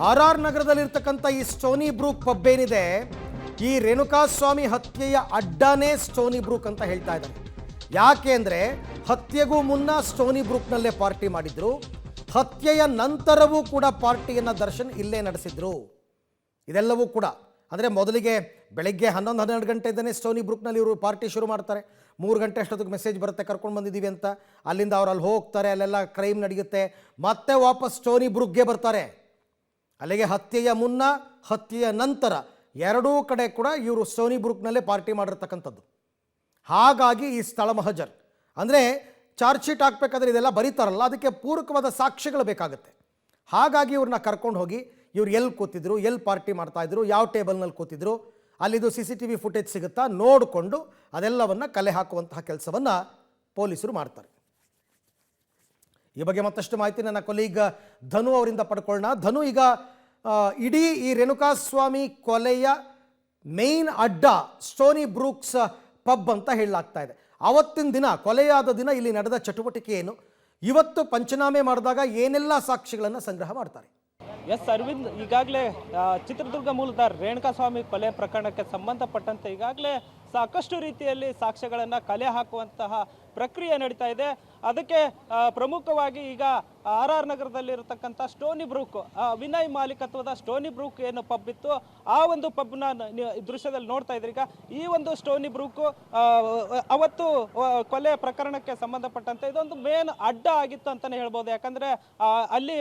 RR ನಗರದಲ್ಲಿರ್ತಕ್ಕಂಥ ಈ Stony Brooke pub ಏನಿದೆ, ಈ ರೇಣುಕಾಸ್ವಾಮಿ ಹತ್ಯೆಯ ಅಡ್ಡನೇ ಸ್ಟೋನಿ ಬ್ರೂಕ್ ಅಂತ ಹೇಳ್ತಾ ಇದ್ದಾರೆ. ಯಾಕೆ ಅಂದರೆ ಹತ್ಯೆಗೂ ಮುನ್ನ ಸ್ಟೋನಿ ಬ್ರೂಕ್ನಲ್ಲೇ ಪಾರ್ಟಿ ಮಾಡಿದ್ರು, ಹತ್ಯೆಯ ನಂತರವೂ ಕೂಡ ಪಾರ್ಟಿಯನ್ನು ದರ್ಶನ್ ಇಲ್ಲೇ ನಡೆಸಿದ್ರು. ಇದೆಲ್ಲವೂ ಕೂಡ ಅಂದರೆ ಮೊದಲಿಗೆ ಬೆಳಗ್ಗೆ 11-12 ಗಂಟೆಯಿಂದನೇ ಸ್ಟೋನಿ ಬ್ರೂಕ್ನಲ್ಲಿ ಇವರು ಪಾರ್ಟಿ ಶುರು ಮಾಡ್ತಾರೆ. 3 ಗಂಟೆ ಅಷ್ಟೊತ್ತಿಗೆ ಮೆಸೇಜ್ ಬರುತ್ತೆ ಕರ್ಕೊಂಡು ಬಂದಿದ್ದೀವಿ ಅಂತ. ಅಲ್ಲಿಂದ ಅವ್ರು ಅಲ್ಲಿ ಹೋಗ್ತಾರೆ, ಅಲ್ಲೆಲ್ಲ ಕ್ರೈಮ್ ನಡೆಯುತ್ತೆ, ಮತ್ತೆ ವಾಪಸ್ ಸ್ಟೋನಿ ಬ್ರೂಕ್ಗೆ ಬರ್ತಾರೆ. ಅಲ್ಲಿಗೆ ಹತ್ಯೆಯ ಮುನ್ನ ಹತ್ಯೆಯ ನಂತರ ಎರಡೂ ಕಡೆ ಕೂಡ ಇವರು ಸ್ಟೋನಿ ಬ್ರೂಕ್ನಲ್ಲೇ ಪಾರ್ಟಿ ಮಾಡಿರ್ತಕ್ಕಂಥದ್ದು. ಹಾಗಾಗಿ ಈ ಸ್ಥಳ ಮಹಜರ್ ಅಂದರೆ ಚಾರ್ಜ್ ಶೀಟ್ ಹಾಕಬೇಕಾದ್ರೆ ಇದೆಲ್ಲ ಬರೀತಾರಲ್ಲ, ಅದಕ್ಕೆ ಪೂರಕವಾದ ಸಾಕ್ಷ್ಯಗಳು ಬೇಕಾಗುತ್ತೆ. ಹಾಗಾಗಿ ಇವ್ರನ್ನ ಕರ್ಕೊಂಡು ಹೋಗಿ ಇವ್ರು ಎಲ್ಲಿ ಕೂತಿದ್ರು, ಎಲ್ಲಿ ಪಾರ್ಟಿ ಮಾಡ್ತಾಯಿದ್ರು, ಯಾವ ಟೇಬಲ್ನಲ್ಲಿ ಕೂತಿದ್ರು, ಅಲ್ಲಿದು CCTV ಫುಟೇಜ್ ಸಿಗುತ್ತಾ ನೋಡಿಕೊಂಡು ಅದೆಲ್ಲವನ್ನು ಕಲೆ ಹಾಕುವಂತಹ ಕೆಲಸವನ್ನು ಪೊಲೀಸರು ಮಾಡ್ತಾರೆ. ಈ ಬಗ್ಗೆ ಮತ್ತಷ್ಟು ಮಾಹಿತಿ ನನ್ನ ಕೊಲೀಗ್ ಧನು ಅವರಿಂದ ಪಡ್ಕೊಳ್ಳೋಣ. ಧನು, ಈಗ ಇಡೀ ಈ ರೇಣುಕಾಸ್ವಾಮಿ ಕೊಲೆಯ ಮೇನ್ ಅಡ್ಡ ಸ್ಟೋನಿ ಬ್ರೂಕ್ಸ್ ಪಬ್ ಅಂತ ಹೇಳಲಾಗ್ತಾ ಇದೆ. ಆವತ್ತಿನ ದಿನ, ಕೊಲೆಯಾದ ದಿನ ಇಲ್ಲಿ ನಡೆದ ಚಟುವಟಿಕೆ ಏನು, ಇವತ್ತು ಪಂಚನಾಮೆ ಮಾಡಿದಾಗ ಏನೆಲ್ಲ ಸಾಕ್ಷಿಗಳನ್ನು ಸಂಗ್ರಹ ಮಾಡ್ತಾರೆ? ಎಸ್ ಅರವಿಂದ್, ಈಗಾಗಲೇ ಚಿತ್ರದುರ್ಗ ಮೂಲದ ರೇಣುಕಾಸ್ವಾಮಿ ಕೊಲೆ ಪ್ರಕರಣಕ್ಕೆ ಸಂಬಂಧಪಟ್ಟಂತೆ ಈಗಾಗಲೇ ಸಾಕಷ್ಟು ರೀತಿಯಲ್ಲಿ ಸಾಕ್ಷ್ಯಗಳನ್ನು ಕಲೆ ಹಾಕುವಂತಹ ಪ್ರಕ್ರಿಯೆ ನಡೀತಾ ಇದೆ. ಅದಕ್ಕೆ ಪ್ರಮುಖವಾಗಿ ಈಗ RR ನಗರದಲ್ಲಿರತಕ್ಕಂಥ ಸ್ಟೋನಿ ಬ್ರೂಕ್, ವಿನಯ್ ಮಾಲೀಕತ್ವದ ಸ್ಟೋನಿ ಬ್ರೂಕ್ ಏನು ಪಬ್ ಇತ್ತು, ಆ ಒಂದು ಪಬ್ನ ದೃಶ್ಯದಲ್ಲಿ ನೋಡ್ತಾ ಇದ್ರಿ. ಈಗ ಈ ಒಂದು ಸ್ಟೋನಿ ಬ್ರೂಕ್ ಅವತ್ತು ಕೊಲೆ ಪ್ರಕರಣಕ್ಕೆ ಸಂಬಂಧಪಟ್ಟಂತೆ ಇದೊಂದು ಮೇನ್ ಅಡ್ಡ ಆಗಿತ್ತು ಅಂತಾನೆ ಹೇಳ್ಬೋದು. ಯಾಕಂದ್ರೆ ಅಲ್ಲಿ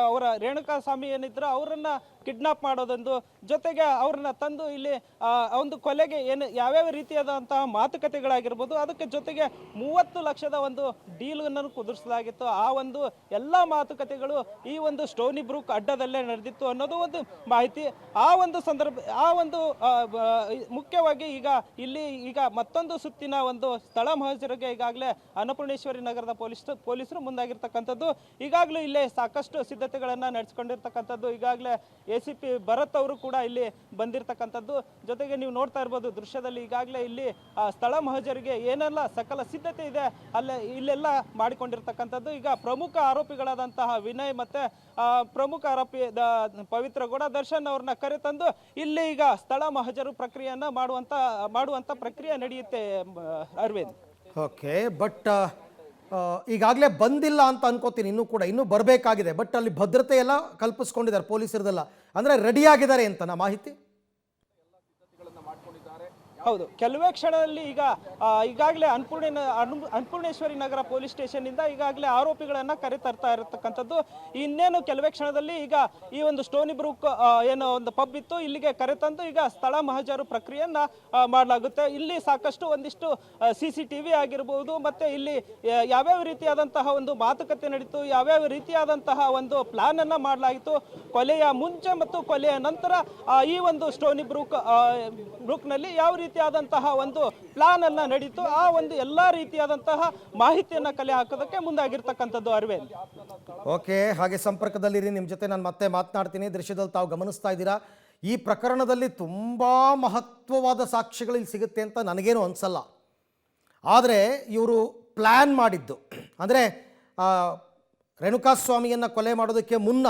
ಅವರ ರೇಣುಕಾಸ್ವಾಮಿ ಏನಿದ್ರು ಅವರನ್ನ ಕಿಡ್ನಾಪ್ ಮಾಡೋದೊಂದು, ಜೊತೆಗೆ ಅವ್ರನ್ನ ತಂದು ಇಲ್ಲಿ ಒಂದು ಕೊಲೆಗೆ ಏನು ಯಾವ್ಯಾವ ರೀತಿಯಾದಂತಹ ಮಾತುಕತೆಗಳಾಗಿರ್ಬೋದು, ಅದಕ್ಕೆ ಜೊತೆಗೆ 30 ಲಕ್ಷದ ಒಂದು ಡೀಲನ್ನು ಕುದುರಿಸಲಾಗಿತ್ತು. ಆ ಒಂದು ಎಲ್ಲ ಮಾತುಕತೆಗಳು ಈ ಒಂದು ಸ್ಟೋನಿ ಬ್ರೂಕ್ ಅಡ್ಡದಲ್ಲೇ ನಡೆದಿತ್ತು ಅನ್ನೋದು ಒಂದು ಮಾಹಿತಿ. ಆ ಒಂದು ಸಂದರ್ಭ, ಆ ಒಂದು ಮುಖ್ಯವಾಗಿ ಈಗ ಮತ್ತೊಂದು ಸುತ್ತಿನ ಒಂದು ಸ್ಥಳ ಮಹಜರಿಗೆ ಈಗಾಗಲೇ ಅನ್ನಪೂರ್ಣೇಶ್ವರಿ ನಗರದ ಪೊಲೀಸರು ಮುಂದಾಗಿರ್ತಕ್ಕಂಥದ್ದು. ಈಗಾಗಲೇ ಇಲ್ಲೇ ಸಾಕಷ್ಟು ಸಿದ್ಧತೆಗಳನ್ನು ನಡೆಸಿಕೊಂಡಿರ್ತಕ್ಕಂಥದ್ದು. ಈಗಾಗಲೇ ACP ಭರತ್ ಅವರು ಕೂಡ ಇಲ್ಲಿ ಬಂದಿರತಕ್ಕಂಥದ್ದು. ಜೊತೆಗೆ ನೀವು ನೋಡ್ತಾ ಇರ್ಬೋದು ದೃಶ್ಯದಲ್ಲಿ, ಈಗಾಗಲೇ ಇಲ್ಲಿ ಸ್ಥಳ ಮಹಜರಿಗೆ ಏನೆಲ್ಲ ಸಕಲ ಸಿದ್ಧತೆ ಇದೆ ಇಲ್ಲೆಲ್ಲ ಮಾಡಿಕೊಂಡಿರ್ತಕ್ಕಂಥದ್ದು. ಈಗ ಪ್ರಮುಖ ಆರೋಪಿಗಳಾದಂತಹ ವಿನಯ್ ಮತ್ತೆ ಪ್ರಮುಖ ಆರೋಪಿ ಪವಿತ್ರ ಗೌಡ, ದರ್ಶನ್ ಅವ್ರನ್ನ ಕರೆತಂದು ಇಲ್ಲಿ ಈಗ ಸ್ಥಳ ಮಹಜರು ಪ್ರಕ್ರಿಯೆಯನ್ನ ಮಾಡುವಂತ ಪ್ರಕ್ರಿಯೆ ನಡೆಯುತ್ತೆ ಅರವಿಂದ್. ಓಕೆ, ಬಟ್ ಈಗಾಗಲೇ ಬಂದಿಲ್ಲ ಅಂತ ಅನ್ಕೋತೀನಿ, ಇನ್ನೂ ಬರಬೇಕಾಗಿದೆ. ಬಟ್ ಅಲ್ಲಿ ಭದ್ರತೆ ಎಲ್ಲ ಕಲ್ಪಿಸ್ಕೊಂಡಿದ್ದಾರೆ ಪೊಲೀಸರದೆಲ್ಲ, ಅಂದರೆ ರೆಡಿ ಆಗಿದ್ದಾರೆ ಅಂತ ನಾ ಮಾಹಿತಿ. ಹೌದು, ಕೆಲವೇ ಕ್ಷಣದಲ್ಲಿ ಈಗಾಗಲೇ ಅನ್ನಪೂರ್ಣೇಶ್ವರಿ ನಗರ ಪೊಲೀಸ್ ಸ್ಟೇಷನ್ ಇಂದ ಈಗಾಗಲೇ ಆರೋಪಿಗಳನ್ನ ಕರೆತರ್ತಾ ಇರತಕ್ಕಂಥದ್ದು. ಇನ್ನೇನು ಕೆಲವೇ ಕ್ಷಣದಲ್ಲಿ ಈಗ ಈ ಒಂದು ಸ್ಟೋನಿ ಬ್ರೂಕ್ ಏನೋ ಒಂದು ಪಬ್ ಇತ್ತು, ಇಲ್ಲಿಗೆ ಕರೆತಂದು ಈಗ ಸ್ಥಳ ಮಹಜರು ಪ್ರಕ್ರಿಯೆಯನ್ನ ಮಾಡಲಾಗುತ್ತೆ. ಇಲ್ಲಿ ಸಾಕಷ್ಟು ಒಂದಿಷ್ಟು CCTV ಆಗಿರಬಹುದು, ಮತ್ತೆ ಇಲ್ಲಿ ಯಾವ್ಯಾವ ರೀತಿಯಾದಂತಹ ಒಂದು ಮಾತುಕತೆ ನಡೀತು, ಯಾವ್ಯಾವ ರೀತಿಯಾದಂತಹ ಒಂದು ಪ್ಲಾನ್ ಅನ್ನ ಮಾಡಲಾಯಿತು, ಕೊಲೆಯ ಮುಂಚೆ ಮತ್ತು ಕೊಲೆಯ ನಂತರ ಈ ಒಂದು ಸ್ಟೋನಿ ಬ್ರೂಕ್ನಲ್ಲಿ ಯಾವ ರೀತಿಯಾದಂತಹ ಒಂದು ಪ್ಲಾನ್ ಅನ್ನ ನಡೀತು, ಆ ಒಂದು ಎಲ್ಲಾ ರೀತಿಯಾದಂತಹ ಮಾಹಿತಿಯನ್ನ ಕಲೆ ಹಾಕೋದಕ್ಕೆ ಮುಂದಾಗಿರ್ತಕ್ಕಂಥದ್ದು ಅರವಿಂದ್. ಓಕೆ, ಹಾಗೆ ಸಂಪರ್ಕದಲ್ಲಿರಿ, ನಿಮ್ಮ ಜೊತೆ ನಾನು ಮತ್ತೆ ಮಾತನಾಡ್ತೀನಿ. ದೃಶ್ಯದಲ್ಲಿ ತಾವು ಗಮನಿಸ್ತಾ ಇದ್ದೀರಾ, ಈ ಪ್ರಕರಣದಲ್ಲಿ ತುಂಬಾ ಮಹತ್ವವಾದ ಸಾಕ್ಷ್ಯಗಳು ಇಲ್ಲಿ ಸಿಗುತ್ತೆ ಅಂತ ನನಗೇನು ಅನ್ಸಲ್ಲ. ಆದರೆ ಇವರು ಪ್ಲ್ಯಾನ್ ಮಾಡಿದ್ದು, ಅಂದರೆ ರೇಣುಕಾಸ್ವಾಮಿಯನ್ನು ಕೊಲೆ ಮಾಡೋದಕ್ಕೆ ಮುನ್ನ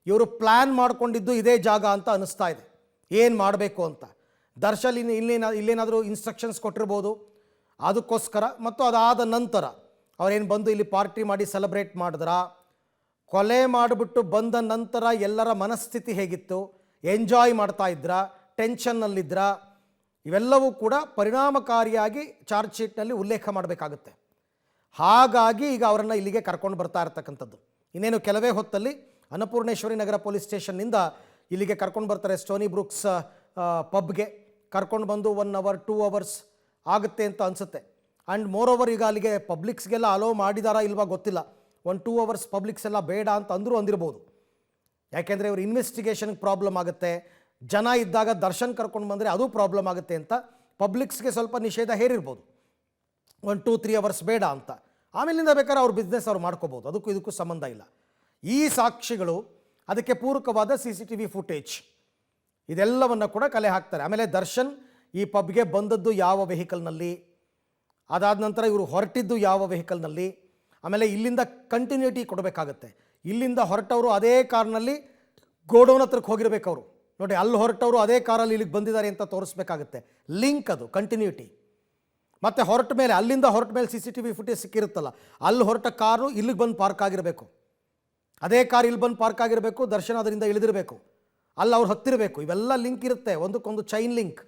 ಇವರು ಪ್ಲ್ಯಾನ್ ಮಾಡಿಕೊಂಡಿದ್ದು ಇದೇ ಜಾಗ ಅಂತ ಅನಿಸ್ತಾ ಇದೆ. ಏನು ಮಾಡಬೇಕು ಅಂತ ದರ್ಶನ್ ಇಲ್ಲೇನಾದರೂ ಇನ್ಸ್ಟ್ರಕ್ಷನ್ಸ್ ಕೊಟ್ಟಿರ್ಬೋದು ಅದಕ್ಕೋಸ್ಕರ. ಮತ್ತು ಅದಾದ ನಂತರ ಅವರೇನು ಬಂದು ಇಲ್ಲಿ ಪಾರ್ಟಿ ಮಾಡಿ ಸೆಲೆಬ್ರೇಟ್ ಮಾಡಿದ್ರ, ಕೊಲೆ ಮಾಡಿಬಿಟ್ಟು ಬಂದ ನಂತರ ಎಲ್ಲರ ಮನಸ್ಥಿತಿ ಹೇಗಿತ್ತು, ಎಂಜಾಯ್ ಮಾಡ್ತಾ ಇದ್ರ, ಟೆನ್ಷನ್ನಲ್ಲಿದ್ರ, ಇವೆಲ್ಲವೂ ಕೂಡ ಪರಿಣಾಮಕಾರಿಯಾಗಿ ಚಾರ್ಜ್ ಶೀಟ್ನಲ್ಲಿ ಉಲ್ಲೇಖ ಮಾಡಬೇಕಾಗುತ್ತೆ. ಹಾಗಾಗಿ ಈಗ ಅವರನ್ನು ಇಲ್ಲಿಗೆ ಕರ್ಕೊಂಡು ಬರ್ತಾ ಇರ್ತಕ್ಕಂಥದ್ದು. ಇನ್ನೇನು ಕೆಲವೇ ಹೊತ್ತಲ್ಲಿ ಅನ್ನಪೂರ್ಣೇಶ್ವರಿ ನಗರ ಪೊಲೀಸ್ ಸ್ಟೇಷನ್ನಿಂದ ಇಲ್ಲಿಗೆ ಕರ್ಕೊಂಡು ಬರ್ತಾರೆ ಸ್ಟೋನಿ ಬ್ರೂಕ್ಸ್ ಪಬ್ಗೆ. ಕರ್ಕೊಂಡು ಬಂದು 1 hour 2 hours ಆಗುತ್ತೆ ಅಂತ ಅನಿಸುತ್ತೆ. ಆ್ಯಂಡ್ ಮೋರ್ ಓವರ್ ಈಗ ಅಲ್ಲಿಗೆ ಪಬ್ಲಿಕ್ಸ್ಗೆಲ್ಲ ಅಲೋ ಮಾಡಿದಾರಾ ಇಲ್ವಾ ಗೊತ್ತಿಲ್ಲ. 1-2 hours ಪಬ್ಲಿಕ್ಸ್ ಎಲ್ಲ ಬೇಡ ಅಂತ ಅಂದಿರ್ಬೋದು. ಯಾಕೆಂದರೆ ಇವರು ಇನ್ವೆಸ್ಟಿಗೇಷನ್ಗೆ ಪ್ರಾಬ್ಲಮ್ ಆಗುತ್ತೆ, ಜನ ಇದ್ದಾಗ ದರ್ಶನ್ ಕರ್ಕೊಂಡು ಬಂದರೆ ಅದು ಪ್ರಾಬ್ಲಮ್ ಆಗುತ್ತೆ ಅಂತ ಪಬ್ಲಿಕ್ಸ್ಗೆ ಸ್ವಲ್ಪ ನಿಷೇಧ ಹೇರಿರ್ಬೋದು. 1-2-3 hours ಬೇಡ ಅಂತ. ಆಮೇಲಿಂದ ಬೇಕಾದ್ರೆ ಅವ್ರ ಬಿಸ್ನೆಸ್ ಅವ್ರು ಮಾಡ್ಕೋಬೋದು, ಅದಕ್ಕೂ ಇದಕ್ಕೂ ಸಂಬಂಧ ಇಲ್ಲ. ಈ ಸಾಕ್ಷಿಗಳು, ಅದಕ್ಕೆ ಪೂರಕವಾದ CCTV ಫುಟೇಜ್, ಇದೆಲ್ಲವನ್ನು ಕೂಡ ಕಲೆ ಹಾಕ್ತಾರೆ. ಆಮೇಲೆ ದರ್ಶನ್ ಈ ಪಬ್ಗೆ ಬಂದದ್ದು ಯಾವ ವೆಹಿಕಲ್ನಲ್ಲಿ, ಅದಾದ ನಂತರ ಇವರು ಹೊರಟಿದ್ದು ಯಾವ ವೆಹಿಕಲ್ನಲ್ಲಿ, ಆಮೇಲೆ ಇಲ್ಲಿಂದ ಕಂಟಿನ್ಯೂಟಿ ಕೊಡಬೇಕಾಗತ್ತೆ. ಇಲ್ಲಿಂದ ಹೊರಟವರು ಅದೇ ಕಾರ್ನಲ್ಲಿ ಗೋಡೌನ್ ಹತ್ರಕ್ಕೆ ಹೋಗಿರ್ಬೇಕು ಅವರು. ನೋಡಿ, ಅಲ್ಲಿ ಹೊರಟವರು ಅದೇ ಕಾರಲ್ಲಿ ಇಲ್ಲಿಗೆ ಬಂದಿದ್ದಾರೆ ಅಂತ ತೋರಿಸ್ಬೇಕಾಗುತ್ತೆ. ಲಿಂಕ್ ಅದು, ಕಂಟಿನ್ಯೂಟಿ. ಮತ್ತು ಹೊರಟ ಮೇಲೆ, ಅಲ್ಲಿಂದ ಹೊರಟ ಮೇಲೆ CCTV ಫುಟೇಜ್ ಸಿಕ್ಕಿರುತ್ತಲ್ಲ, ಅಲ್ಲಿ ಹೊರಟ ಕಾರು ಇಲ್ಲಿಗೆ ಬಂದು ಪಾರ್ಕ್ ಆಗಿರಬೇಕು, ಅದೇ ಕಾರ್ ಇಲ್ಲಿ ಬಂದು ಪಾರ್ಕ್ ಆಗಿರಬೇಕು, ದರ್ಶನ ಅದರಿಂದ ಇಳಿದಿರಬೇಕು, ಅಲ್ಲಿ ಅವ್ರು ಹತ್ತಿರಬೇಕು. ಇವೆಲ್ಲ ಲಿಂಕ್ ಇರುತ್ತೆ, ಒಂದಕ್ಕೊಂದು ಚೈನ್ ಲಿಂಕ್.